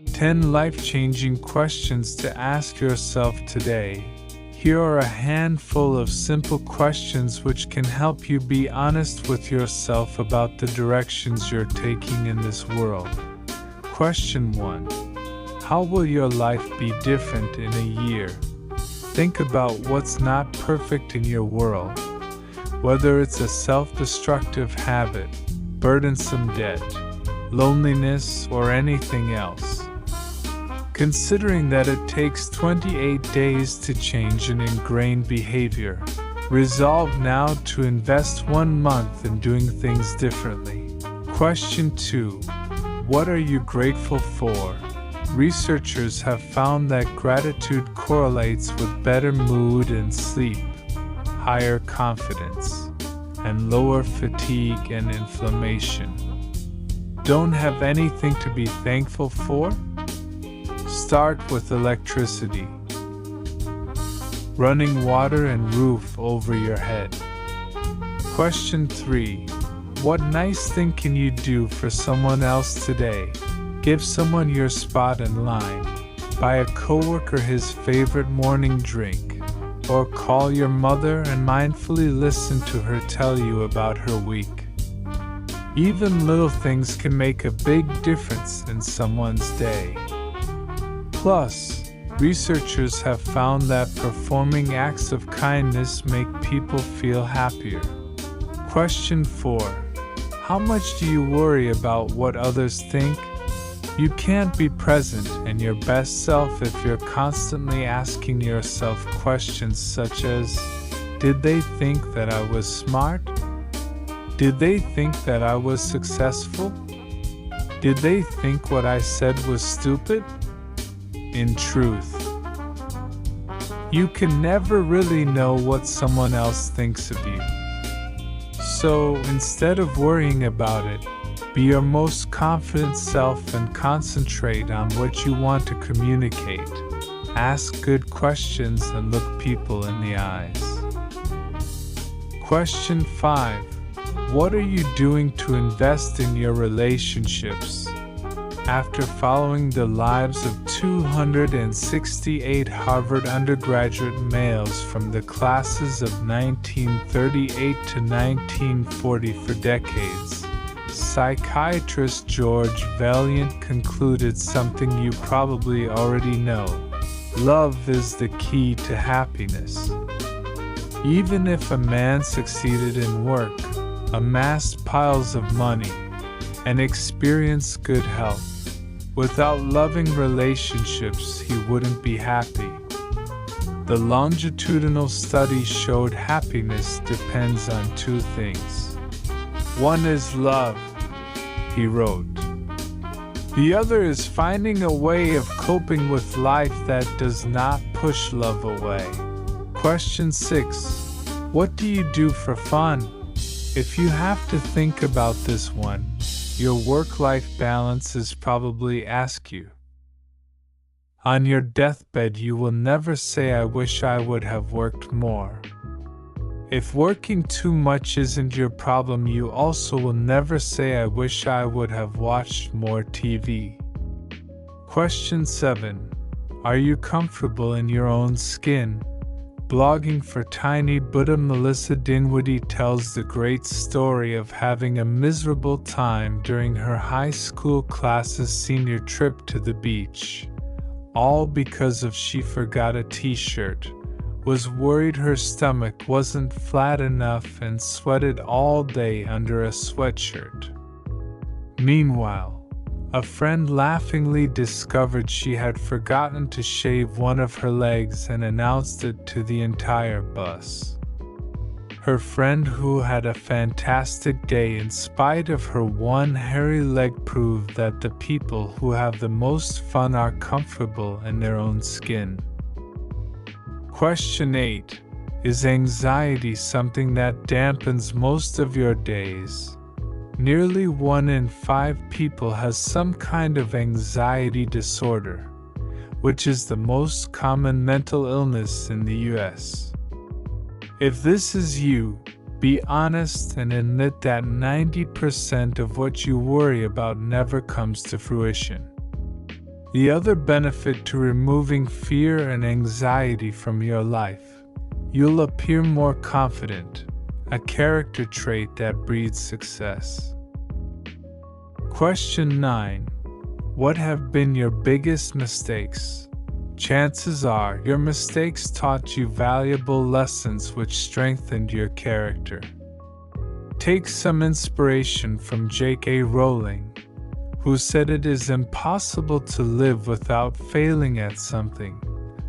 10 life-changing questions to ask yourself today. Here are a handful of simple questions which can help you be honest with yourself about the directions you're taking in this world. Question 1. How will your life be different in a year? Think about what's not perfect in your world, whether it's a self-destructive habit, burdensome debt, loneliness, or anything else. Considering that it takes 28 days to change an ingrained behavior, resolve now to invest 1 month in doing things differently. Question 2. What are you grateful for? Researchers have found that gratitude correlates with better mood and sleep, higher confidence, and lower fatigue and inflammation. Don't have anything to be thankful for? Start with electricity, running water and roof over your head. Question 3. What nice thing can you do for someone else today? Give someone your spot in line, buy a coworker his favorite morning drink, or call your mother and mindfully listen to her tell you about her week. Even little things can make a big difference in someone's day. Plus, researchers have found that performing acts of kindness make people feel happier. Question 4. How much do you worry about what others think? You can't be present and your best self if you're constantly asking yourself questions such as, did they think that I was smart? Did they think that I was successful? Did they think what I said was stupid? In truth, you can never really know what someone else thinks of you. So instead of worrying about it, be your most confident self and concentrate on what you want to communicate. Ask good questions and look people in the eyes. Question 5. What are you doing to invest in your relationships? After following the lives of 268 Harvard undergraduate males from the classes of 1938 to 1940 for decades, psychiatrist George Vaillant concluded something you probably already know. Love is the key to happiness. Even if a man succeeded in work, amassed piles of money, and experienced good health, without loving relationships, he wouldn't be happy. The longitudinal study showed happiness depends on 2 things. One is love, he wrote. The other is finding a way of coping with life that does not push love away. Question 6. What do you do for fun? If you have to think about this one, your work-life balance is probably ask you. On your deathbed, you will never say, I wish I would have worked more. If working too much isn't your problem, you also will never say, I wish I would have watched more TV. Question 7. Are you comfortable in your own skin? Blogging for Tiny Buddha Melissa Dinwiddie tells the great story of having a miserable time during her high school class's senior trip to the beach. All because of she forgot a t-shirt, was worried her stomach wasn't flat enough, and sweated all day under a sweatshirt. Meanwhile, a friend laughingly discovered she had forgotten to shave one of her legs and announced it to the entire bus. Her friend, who had a fantastic day in spite of her one hairy leg, proved that the people who have the most fun are comfortable in their own skin. Question 8. Is anxiety something that dampens most of your days? Nearly 1 in 5 people has some kind of anxiety disorder, which is the most common mental illness in the US. If this is you, be honest and admit that 90% of what you worry about never comes to fruition. The other benefit to removing fear and anxiety from your life: you'll appear more confident, a character trait that breeds success. Question 9. What have been your biggest mistakes? Chances are your mistakes taught you valuable lessons which strengthened your character. Take some inspiration from J.K. Rowling, who said it is impossible to live without failing at something,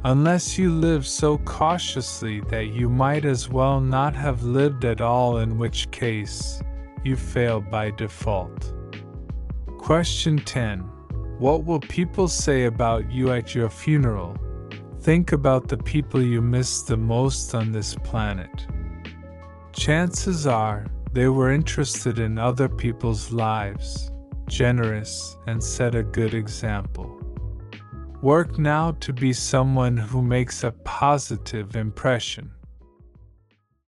unless you live so cautiously that you might as well not have lived at all, in which case you fail by default. Question 10. What will people say about you at your funeral? Think about the people you miss the most on this planet. Chances are they were interested in other people's lives, generous, and set a good example. Work now to be someone who makes a positive impression.